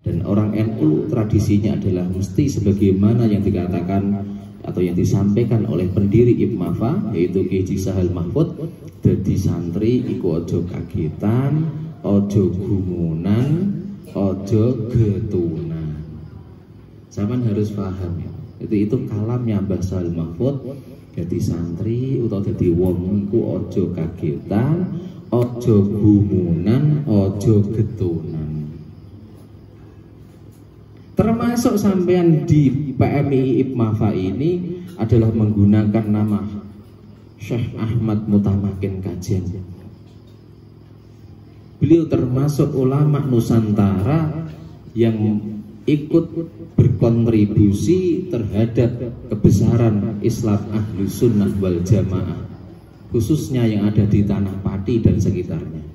Dan orang NU tradisinya adalah mesti sebagaimana yang dikatakan atau yang disampaikan oleh pendiri IPMAFA, yaitu Kiai Sahal Mahfud, dadi santri iku ojo kagetan, ojo gumunan, ojo getunan. Zaman harus paham ya. Itu kalamnya Mbah Sahal Mahfud. Dadi santri utawa dadi wong iku ojo kagetan, ojo gumunan, ojo getunan. Termasuk sampean di PMI IPMAFA ini adalah menggunakan nama Syekh Ahmad Mutamakin Kajen. Beliau termasuk ulama Nusantara yang ikut berkontribusi terhadap kebesaran Islam Ahlus Sunnah wal Jamaah, khususnya yang ada di Tanah Pati dan sekitarnya.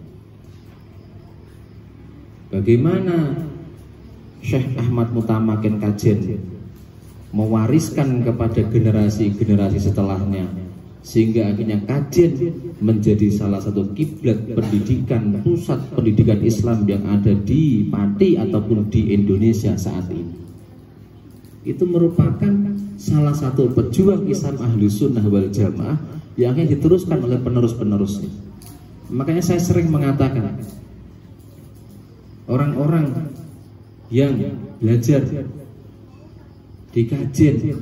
Bagaimana Syekh Ahmad Mutamakin Kajen mewariskan kepada generasi-generasi setelahnya, sehingga akhirnya Kajen menjadi salah satu kiblat pendidikan, pusat pendidikan Islam yang ada di Pati ataupun di Indonesia saat ini. Itu merupakan salah satu pejuang Islam Ahlus Sunnah wal Jamaah yang akhirnya diteruskan oleh penerus-penerusnya. Makanya saya sering mengatakan, orang-orang yang belajar di Kajen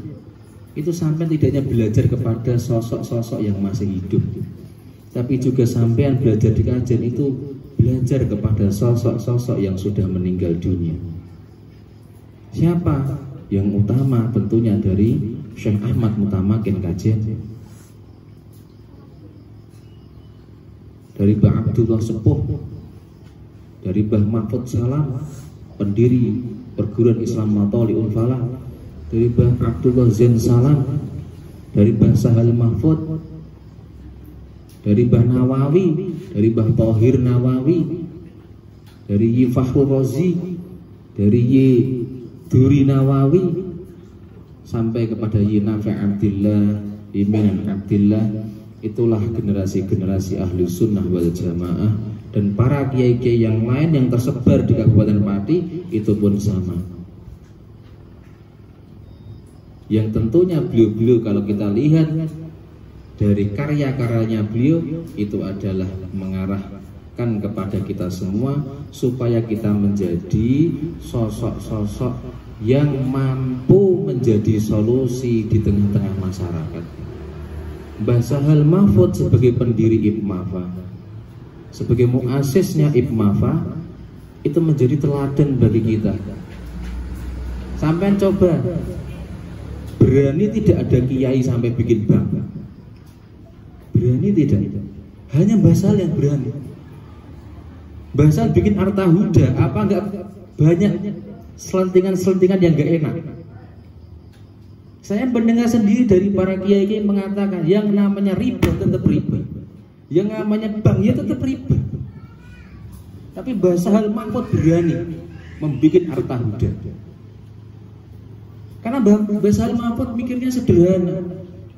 itu sampai tidaknya belajar kepada sosok-sosok yang masih hidup, tapi juga sampean belajar di Kajen itu belajar kepada sosok-sosok yang sudah meninggal dunia. Siapa? Yang utama tentunya dari Syekh Ahmad Mutamakin Kajen, dari Mbah Abdullah Sepuh, dari Mbah Mahfud Salam, pendiri perguruan Islam Matoli'ul Falah, dari Mbah Abdullah Zain Salam, dari Mbah Sahal Mahfud, dari Mbah Nawawi, dari Mbah Thohir Nawawi, dari Yi Fahru Rozi, dari Yi Duri Nawawi, sampai kepada Yi Nafi' Abdillah, Yi Minan Abdillah. Itulah generasi-generasi Ahlus Sunnah wal Jamaah. Dan para kiai-kiai yang lain yang tersebar di Kabupaten Pati itu pun sama. Yang tentunya beliau-beliau kalau kita lihat dari karya-karyanya beliau itu adalah mengarahkan kepada kita semua supaya kita menjadi sosok-sosok yang mampu menjadi solusi di tengah-tengah masyarakat. Mbah Sahal Mahfud sebagai pendiri IPMAFA, sebagai muasisnya IPMAFA, itu menjadi teladan bagi kita. Sampai coba berani tidak ada kiai sampai bikin bank, berani tidak, hanya Mbah Sahal yang berani. Mbah Sahal bikin Arta Huda, apa enggak banyak selentingan-selentingan yang enggak enak. Saya mendengar sendiri dari para kiai mengatakan yang namanya riba tetap riba, yang namanya bank ya tetap riba. Tapi Mbah Sahal Mahfud berani membuat Arta Huda. Karena Mbah Sahal Mahfud mikirnya sederhana.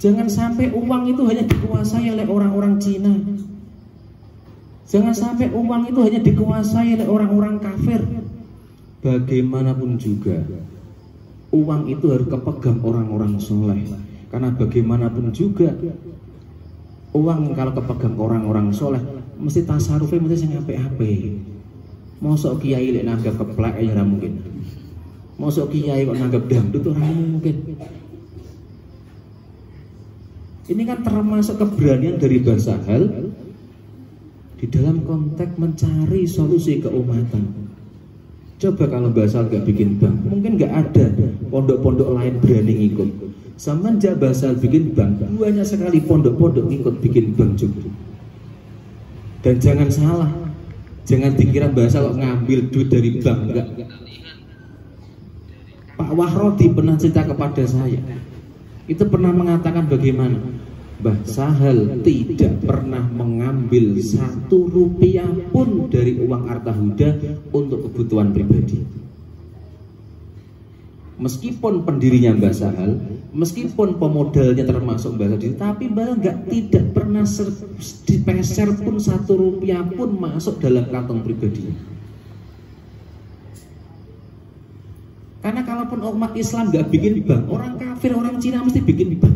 Jangan sampai uang itu hanya dikuasai oleh orang-orang Cina. Jangan sampai uang itu hanya dikuasai oleh orang-orang kafir. Bagaimanapun juga uang itu harus kepegang orang-orang soleh. Karena bagaimanapun juga uang kalau kepegang orang-orang soleh mesti tasarufnya mesti sing apik-apik. Mosok kiai lek nanggap keplek ya ora mungkin. Mosok kiai kok nanggap dangdut ora mungkin. Ini kan termasuk keberanian dari Mbah Sahal di dalam konteks mencari solusi keumatan. Coba kalau Mbah Sahal gak bikin bank, mungkin gak ada pondok-pondok lain berani ngikut. Semenjak Mbah Sahal bikin bank, banyak sekali pondok-pondok ngikut bikin bank juga. Dan jangan salah, jangan dikira Mbah Sahal kok ngambil duit dari bank, enggak. Pak Wahrodi pernah cerita kepada saya, itu pernah mengatakan bagaimana Mbah Sahal tidak pernah mengambil 1 rupiah pun dari uang Arta Huda untuk kebutuhan pribadi. Meskipun pendirinya Mbah Sahal, meskipun pemodalnya termasuk Mbah Sahal, tapi Mbah tidak pernah dipeser pun 1 rupiah pun masuk dalam kantong pribadi. Karena kalaupun umat Islam nggak bikin bank, orang kafir, orang Cina mesti bikin bank.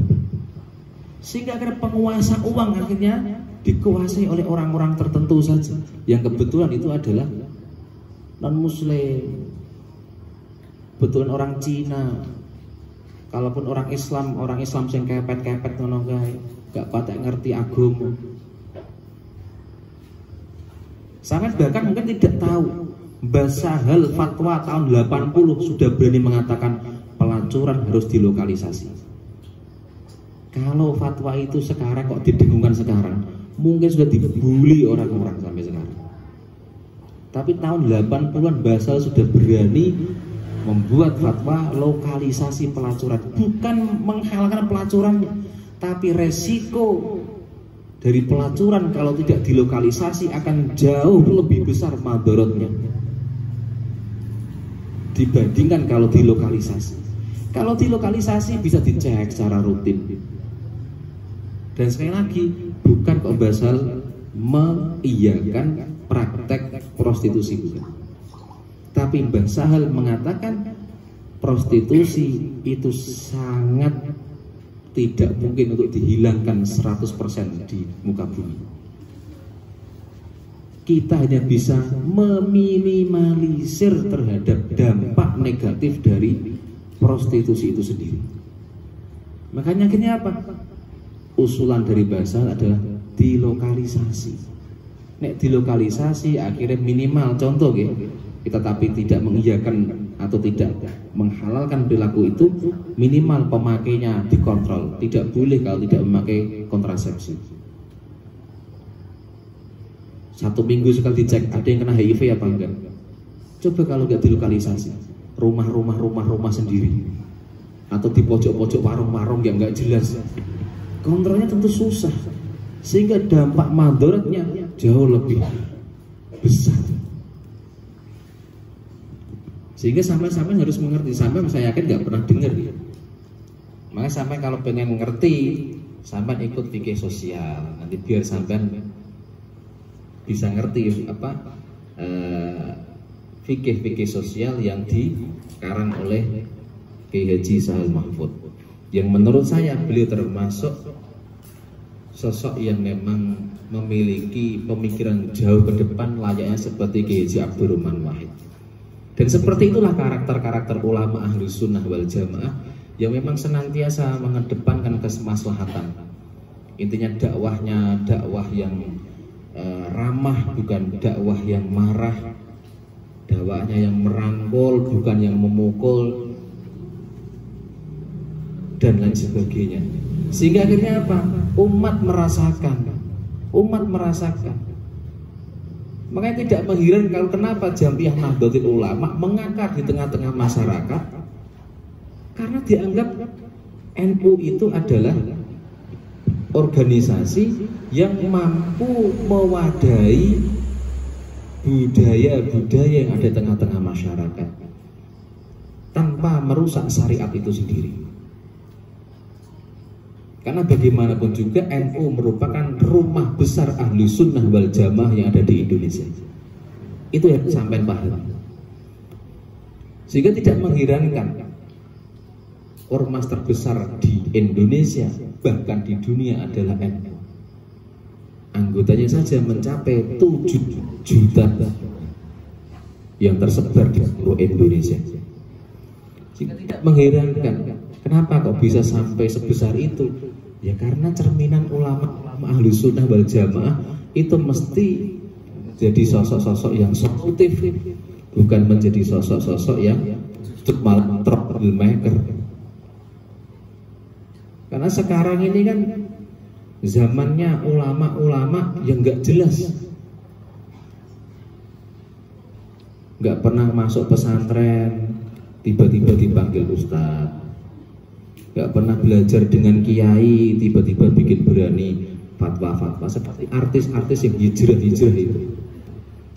Sehingga akhirnya penguasa uang akhirnya dikuasai oleh orang-orang tertentu saja, yang kebetulan itu adalah non-muslim. Kebetulan orang Cina. Kalaupun orang Islam yang kepet-kepet ngono kae, gak patek ngerti agama. Sangat bahkan mungkin tidak tahu Mbah Sahal fatwa tahun 80 sudah berani mengatakan pelacuran harus dilokalisasi. Kalau fatwa itu sekarang kok didengungkan sekarang, mungkin sudah dibully orang-orang sampai sekarang. Tapi tahun 80-an Mbah Sahal sudah berani membuat fatwa lokalisasi pelacuran. Bukan menghalalkan pelacuran, tapi resiko dari pelacuran kalau tidak dilokalisasi akan jauh lebih besar madorotnya dibandingkan kalau dilokalisasi. Kalau dilokalisasi bisa dicek secara rutin. Dan sekali lagi, bukan kok basal mengiyakan praktek prostitusi bukan. Tapi Mbah Sahal mengatakan prostitusi itu sangat tidak mungkin untuk dihilangkan 100% di muka bumi. Kita hanya bisa meminimalisir terhadap dampak negatif dari prostitusi itu sendiri. Makanya akhirnya apa? Usulan dari Mbah Sahal adalah dilokalisasi. Nek dilokalisasi akhirnya minimal contoh ya, kita tapi tidak mengiyakan atau tidak menghalalkan perilaku itu, minimal pemakainya dikontrol. Tidak boleh kalau tidak memakai kontrasepsi. 1 minggu sekali dicek ada yang kena HIV apa enggak. Coba kalau enggak dilokalisasi, rumah sendiri atau di pojok-pojok warung-warung yang enggak jelas, kontrolnya tentu susah, sehingga dampak madorotnya jauh lebih besar. Sehingga sampai harus mengerti. Sampai saya yakin nggak pernah dengar ya. Maka sampai kalau pengen ngerti, sampai ikut fikih sosial. Nanti biar sampai bisa ngerti apa fikih sosial yang dikarang oleh Kiai Haji Sahal Mahfud. Yang menurut saya beliau termasuk sosok yang memang memiliki pemikiran jauh ke depan, layaknya seperti Kiai Haji Abdurrahman Wahid. Dan seperti itulah karakter-karakter ulama ahlu sunnah wal jamaah yang memang senantiasa mengedepankan kesemaslahatan. Intinya dakwahnya dakwah yang ramah, bukan dakwah yang marah, dakwahnya yang merangkul, bukan yang memukul, dan lain sebagainya. Sehingga akhirnya apa? Umat merasakan. Makanya tidak mengherankan kalau kenapa Jam'iyah Nahdlatul Ulama mengakar di tengah-tengah masyarakat, karena dianggap NU itu adalah organisasi yang mampu mewadahi budaya-budaya yang ada di tengah-tengah masyarakat tanpa merusak syariat itu sendiri. Karena bagaimanapun juga NU merupakan rumah besar ahlu sunnah wal jamaah yang ada di Indonesia. Itu yang sampai paham. Sehingga tidak mengherankan ormas terbesar di Indonesia, bahkan di dunia adalah NU. Anggotanya saja mencapai 7 juta yang tersebar di seluruh Indonesia. Sehingga tidak mengherankan kenapa kok bisa sampai sebesar itu. Ya karena cerminan ulama-ulama ahlu sunnah wal jamaah itu mesti jadi sosok-sosok yang solutif, bukan menjadi sosok-sosok yang malah troublemaker. Karena sekarang ini kan zamannya ulama-ulama yang nggak jelas, nggak pernah masuk pesantren, tiba-tiba dipanggil ustadz. Gak pernah belajar dengan kiai, tiba-tiba bikin berani fatwa-fatwa seperti artis-artis yang hijrah itu,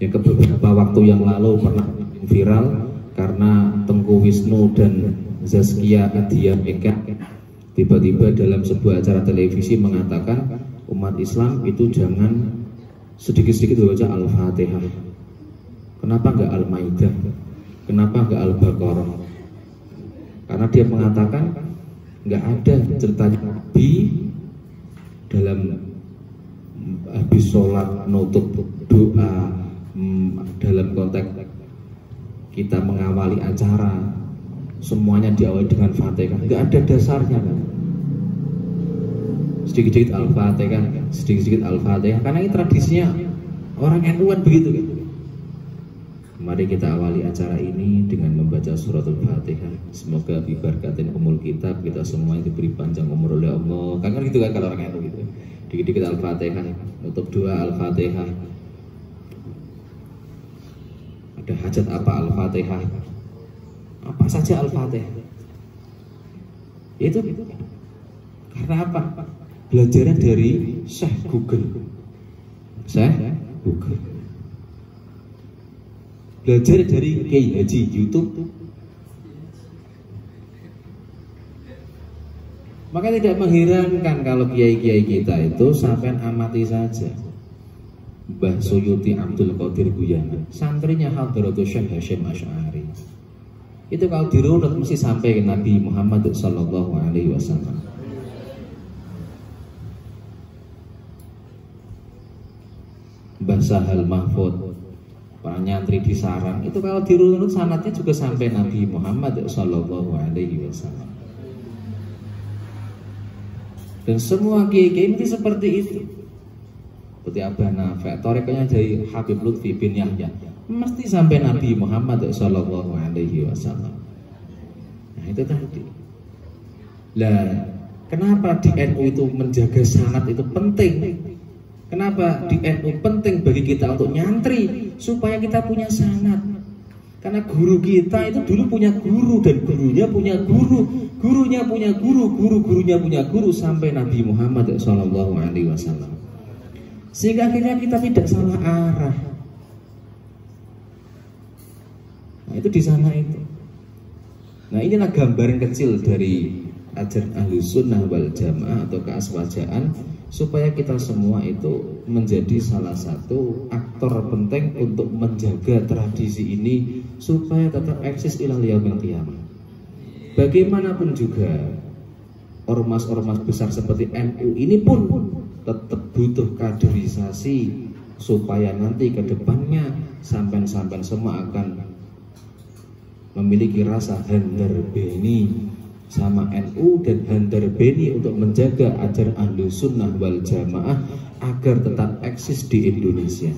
yang beberapa waktu yang lalu pernah viral karena Tengku Wisnu dan Zaskia Adia Eka tiba-tiba dalam sebuah acara televisi mengatakan umat Islam itu jangan sedikit-sedikit baca Al-Fatihah. Kenapa nggak Al-Maidah? Kenapa nggak Al-Baqarah? Karena dia mengatakan nggak ada ceritanya Nabi dalam habis sholat nutup doa, dalam konteks kita mengawali acara semuanya diawali dengan Fatihah, nggak ada dasarnya kan? Sedikit-sedikit Al-Fatihah, sedikit-sedikit Al-Fatihah, karena ini tradisinya orang NU-an begitu kan. Mari kita awali acara ini dengan membaca suratul Fatihah. Semoga bibarkatin umur kita semua yang diberi panjang umur oleh Allah. Kan gitu kan kalau orang NU gitu. Dikit-dikit Al-Fatihah, nutup doa Al-Fatihah. Ada hajat apa Al-Fatihah? Apa saja Al-Fatihah? Itu karena apa? Belajarnya dari Syekh Google. Syekh Google. Belajar dari Kiai Haji YouTube. Maka tidak mengherankan kalau kiai-kiai kita itu sampai amati saja. Mbah Suyuti Abdul Qadir Buyana, santrinya Hadratus Syekh Hasyim Asy'ari. Itu kalau dirunut mesti sampai ke Nabi Muhammad sallallahu alaihi wasallam. Mbah Sahal Mahfud, para nyantri di sarang, itu kalau dirunut sanadnya juga sampai Nabi Muhammad sallallahu alaihi wasallam. Dan semua kiai-kiai ini seperti itu. Seperti Abah Nafi', torikanya dari Habib Lutfi bin Yahya, mesti sampai Nabi Muhammad sallallahu alaihi wasallam. Nah itu tadi. Lah, kenapa di NU itu menjaga sanad itu penting? Kenapa di NU penting bagi kita untuk nyantri supaya kita punya sanad? Karena guru kita itu dulu punya guru dan gurunya punya guru, gurunya punya guru, gurunya punya guru sampai Nabi Muhammad sallallahu alaihi wasallam. Sehingga akhirnya kita tidak salah arah. Nah itu di sana itu. Nah inilah gambaran kecil dari ajaran Ahlus Sunnah wal Jamaah atau keaswajaan, supaya kita semua itu menjadi salah satu aktor penting untuk menjaga tradisi ini supaya tetap eksis ilal yaumil qiyamah. Bagaimanapun juga ormas-ormas besar seperti NU ini pun tetap butuh kaderisasi supaya nanti ke depannya sampai-sampai semua akan memiliki rasa handar beni sama NU dan handar beni untuk menjaga ajaran Ahlus Sunnah wal Jamaah agar tetap eksis di Indonesia.